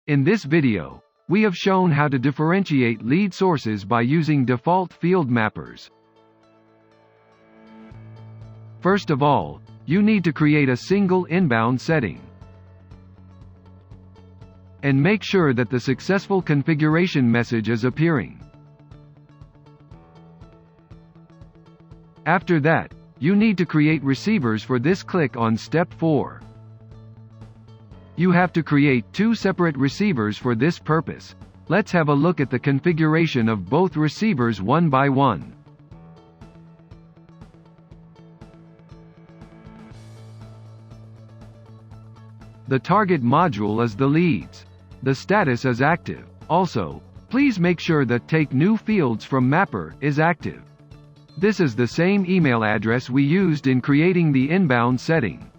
In this video, we have shown how to differentiate lead sources by using default field mappers. First of all, you need to create a single inbound setting. And make sure that the successful configuration message is appearing. After that, you need to create receivers for this. Click on Step 4. You have to create 2 separate receivers for this purpose. Let's have a look at the configuration of both receivers one by one. The target module is the leads. The status is active. Also, please make sure that Take New Fields from Mapper is active. This is the same email address we used in creating the inbound setting.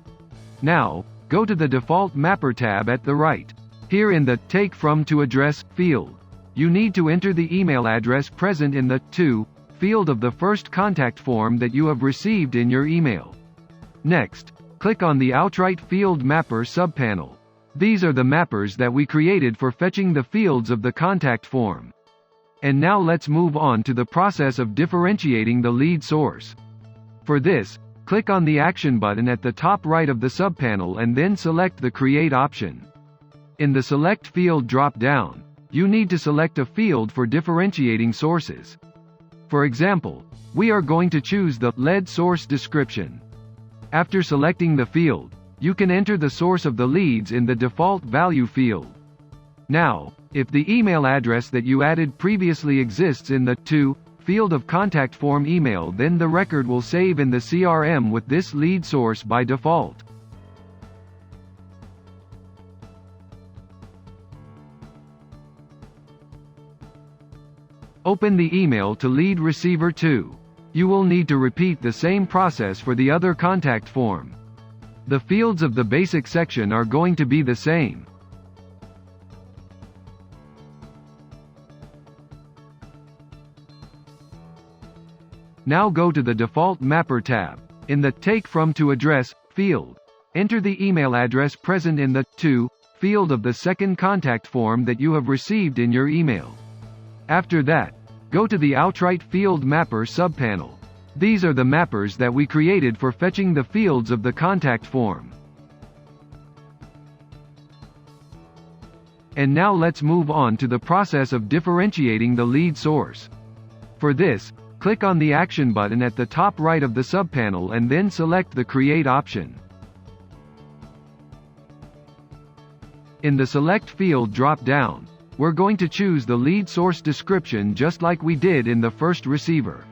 Now, go to the Default Mapper tab at the right. Here in the Take From to Address field, you need to enter the email address present in the To field of the first contact form that you have received in your email. Next, click on the Outright Field Mapper subpanel. These are the mappers that we created for fetching the fields of the contact form. And now let's move on to the process of differentiating the lead source. For this, click on the Action button at the top right of the subpanel and then select the Create option. In the Select Field drop-down, you need to select a field for differentiating sources. For example, we are going to choose the Lead Source Description. After selecting the field, you can enter the source of the leads in the default value field. Now, if the email address that you added previously exists in the To field of contact form email, then the record will save in the CRM with this lead source by default. Open the email to lead receiver 2. You will need to repeat the same process for the other contact form. The fields of the basic section are going to be the same. Now go to the Default Mapper tab. In the Take From to Address field, enter the email address present in the To field of the second contact form that you have received in your email. After that, go to the Outright Field Mapper subpanel. These are the mappers that we created for fetching the fields of the contact form. And now let's move on to the process of differentiating the lead source. For this, click on the Action button at the top right of the subpanel and then select the Create option. In the Select Field drop-down, we're going to choose the lead source description just like we did in the first receiver.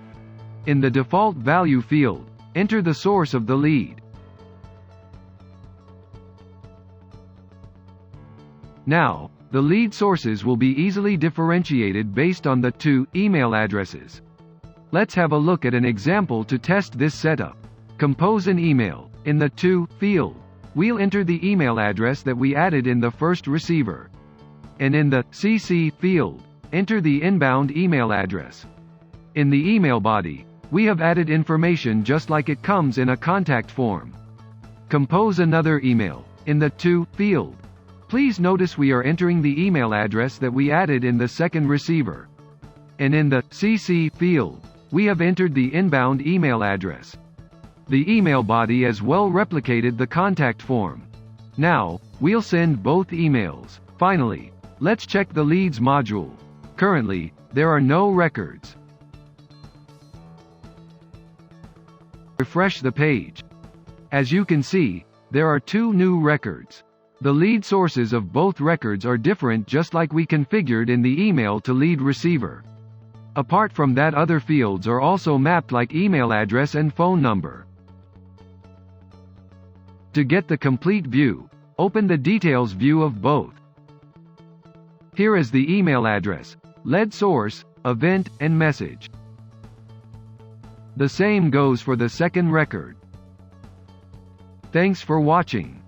In the Default Value field, enter the source of the lead. Now, the lead sources will be easily differentiated based on the 2 email addresses. Let's have a look at an example to test this setup. Compose an email. In the To field, we'll enter the email address that we added in the first receiver. And in the CC field, enter the inbound email address. In the email body, we have added information just like it comes in a contact form. Compose another email. In the To field, please notice we are entering the email address that we added in the second receiver. And in the CC field, we have entered the inbound email address. The email body as well replicated the contact form. Now, we'll send both emails. Finally, let's check the leads module. Currently, there are no records. Refresh the page. As you can see, there are 2 new records. The lead sources of both records are different just like we configured in the email to lead receiver. Apart from that, other fields are also mapped like email address and phone number. To get the complete view, open the Details view of both. Here is the email address, lead source, event, and message. The same goes for the second record. Thanks for watching.